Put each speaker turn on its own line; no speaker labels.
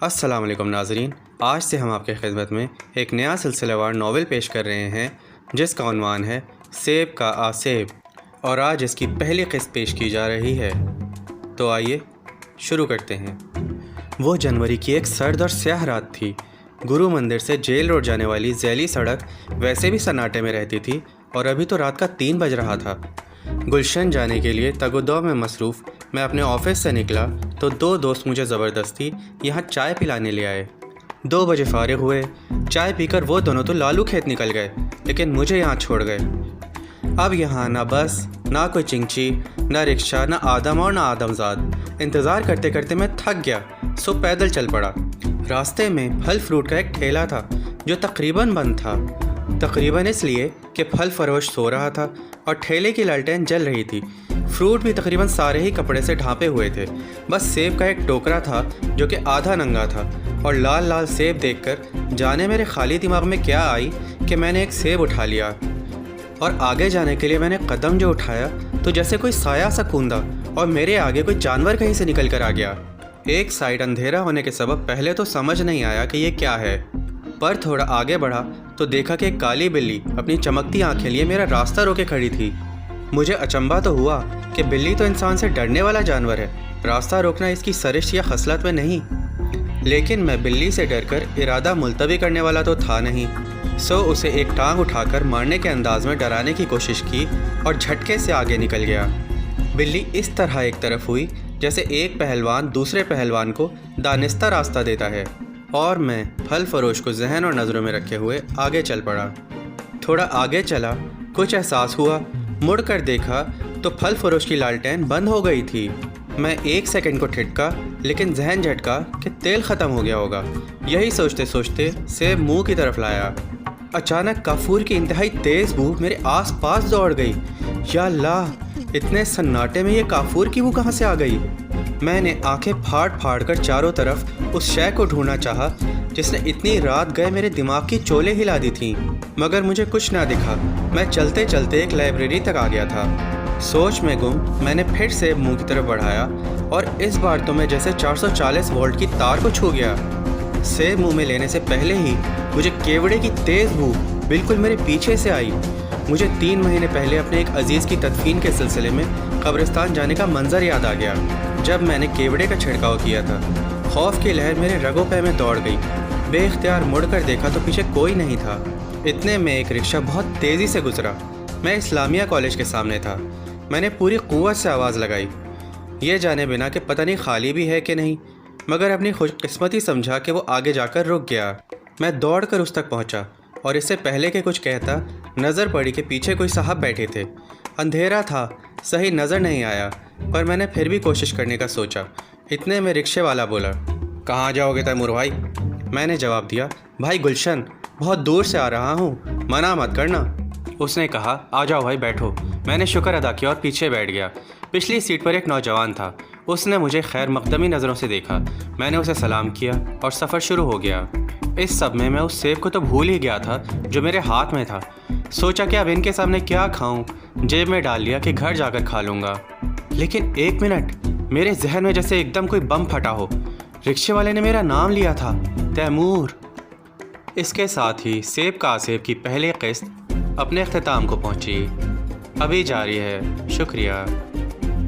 السلام علیکم ناظرین، آج سے ہم آپ کی خدمت میں ایک نیا سلسلہ وار ناول پیش کر رہے ہیں جس کا عنوان ہے سیب کا آسیب، اور آج اس کی پہلی قسط پیش کی جا رہی ہے۔ تو آئیے شروع کرتے ہیں۔ وہ جنوری کی ایک سرد اور سیاہ رات تھی۔ گرو مندر سے جیل روڈ جانے والی ذیلی سڑک ویسے بھی سناٹے میں رہتی تھی اور ابھی تو رات کا 3 بج رہا تھا۔ گلشن جانے کے لیے تگ و دو میں مصروف میں اپنے آفس سے نکلا تو 2 دوست مجھے زبردستی یہاں چائے پلانے لے آئے۔ 2 بجے فارغ ہوئے۔ چائے پی کر وہ دونوں تو لالو کھیت نکل گئے، لیکن مجھے یہاں چھوڑ گئے۔ اب یہاں نہ بس، نہ کوئی چنگچی، نہ رکشہ، نہ آدم اور نہ آدم زاد۔ انتظار کرتے کرتے میں تھک گیا، سو پیدل چل پڑا۔ راستے میں پھل فروٹ کا ایک ٹھیلا تھا جو تقریباً بند تھا، تقریباً اس لیے کہ پھل فروش سو رہا تھا اور ٹھیلے کی لالٹین جل رہی تھی۔ فروٹ بھی تقریباً سارے ہی کپڑے سے ڈھانپے ہوئے تھے، بس سیب کا ایک ٹوکرا تھا جو کہ آدھا ننگا تھا، اور لال لال سیب دیکھ کر جانے میرے خالی دماغ میں کیا آئی کہ میں نے ایک سیب اٹھا لیا، اور آگے جانے کے لیے میں نے قدم جو اٹھایا تو جیسے کوئی سایہ سا کوندا اور میرے آگے کوئی جانور کہیں سے نکل کر آ گیا۔ ایک سائیڈ اندھیرا ہونے کے سبب پہلے تو سمجھ نہیں آیا کہ یہ کیا ہے، پر تھوڑا آگے بڑھا تو دیکھا کہ ایک کالی بلی اپنی چمکتی آنکھیں لیے میرا راستہ روکے کھڑی تھی۔ مجھے اچنبھا تو ہوا کہ بلی تو انسان سے ڈرنے والا جانور ہے، راستہ روکنا اس کی سرشت یا خصلت میں نہیں، لیکن میں بلی سے ڈر کر ارادہ ملتوی کرنے والا تو تھا نہیں، سو اسے ایک ٹانگ اٹھا کر مارنے کے انداز میں ڈرانے کی کوشش کی اور جھٹکے سے آگے نکل گیا۔ بلی اس طرح ایک طرف ہوئی جیسے ایک پہلوان دوسرے پہلوان کو دانستہ راستہ دیتا ہے، اور میں پھل فروش کو ذہن اور نظروں میں رکھے ہوئے آگے چل پڑا۔ تھوڑا آگے چلا، کچھ احساس ہوا، مڑ کر دیکھا تو پھل فروش کی لالٹین بند ہو گئی تھی۔ میں 1 سیکنڈ کو ٹھٹکا، لیکن ذہن جھٹکا کہ تیل ختم ہو گیا ہوگا۔ یہی سوچتے سوچتے سیب منہ کی طرف لایا۔ اچانک کافور کی انتہائی تیز بو میرے آس پاس دوڑ گئی۔ یا اللہ، اتنے سناٹے میں یہ کافور کی بو کہاں سے آ گئی؟ میں نے آنکھیں پھاڑ پھاڑ کر چاروں طرف اس شے کو ڈھونڈنا چاہا جس نے اتنی رات گئے میرے دماغ کی چولیں ہلا دی تھیں، مگر مجھے کچھ نہ دکھا۔ میں چلتے چلتے ایک لائبریری تک آ گیا تھا۔ سوچ میں گم میں نے پھر سے منہ کی طرف بڑھایا، اور اس بار تو میں جیسے 440 وولٹ کی تار کو چھو گیا۔ سیب منہ میں لینے سے پہلے ہی مجھے کیوڑے کی تیز بو بالکل میرے پیچھے سے آئی۔ مجھے 3 مہینے پہلے اپنے ایک عزیز کی تدفین کے سلسلے میں قبرستان جانے کا منظر یاد آ گیا، جب میں نے کیوڑے کا چھڑکاؤ کیا تھا۔ خوف کی لہر میرے رگوں پہ میں دوڑ گئی۔ بے اختیار مڑ کر دیکھا تو پیچھے کوئی نہیں تھا۔ اتنے میں ایک رکشہ بہت تیزی سے گزرا۔ میں اسلامیہ کالج کے سامنے تھا۔ میں نے پوری قوت سے آواز لگائی، یہ جانے بنا کہ پتہ نہیں خالی بھی ہے کہ نہیں، مگر اپنی خوش قسمتی سمجھا کہ وہ آگے جا کر رک گیا۔ میں دوڑ کر اس تک پہنچا، اور اس سے پہلے کہ کچھ کہتا نظر پڑی کہ پیچھے کوئی صاحب بیٹھے تھے۔ اندھیرا تھا، صحیح نظر نہیں آیا، پر میں نے پھر بھی کوشش کرنے کا سوچا۔ اتنے میں رکشے والا بولا، کہاں جاؤ گے تیمور بھائی؟ میں نے جواب دیا، بھائی گلشن، بہت دور سے آ رہا ہوں، منع مت کرنا۔ اس نے کہا، آ جاؤ بھائی بیٹھو۔ میں نے شکر ادا کیا اور پیچھے بیٹھ گیا۔ پچھلی سیٹ پر ایک نوجوان تھا۔ اس نے مجھے خیر مقدمی نظروں سے دیکھا۔ میں نے اسے سلام کیا اور سفر شروع ہو گیا۔ اس سب میں اس سیب کو تو بھول ہی گیا تھا جو میرے ہاتھ میں تھا۔ سوچا کہ اب ان کے سامنے کیا کھاؤں، جیب میں ڈال لیا کہ گھر جا کر کھا لوں گا۔ لیکن 1 منٹ، میرے ذہن میں جیسے ایک دم کوئی بم پھٹا ہو۔ رکشے والے نے میرا نام لیا تھا، تیمور۔ اس کے ساتھ ہی سیب کا آسیب کی پہلی قسط اپنے اختتام کو پہنچی۔ ابھی جاری ہے۔ شکریہ۔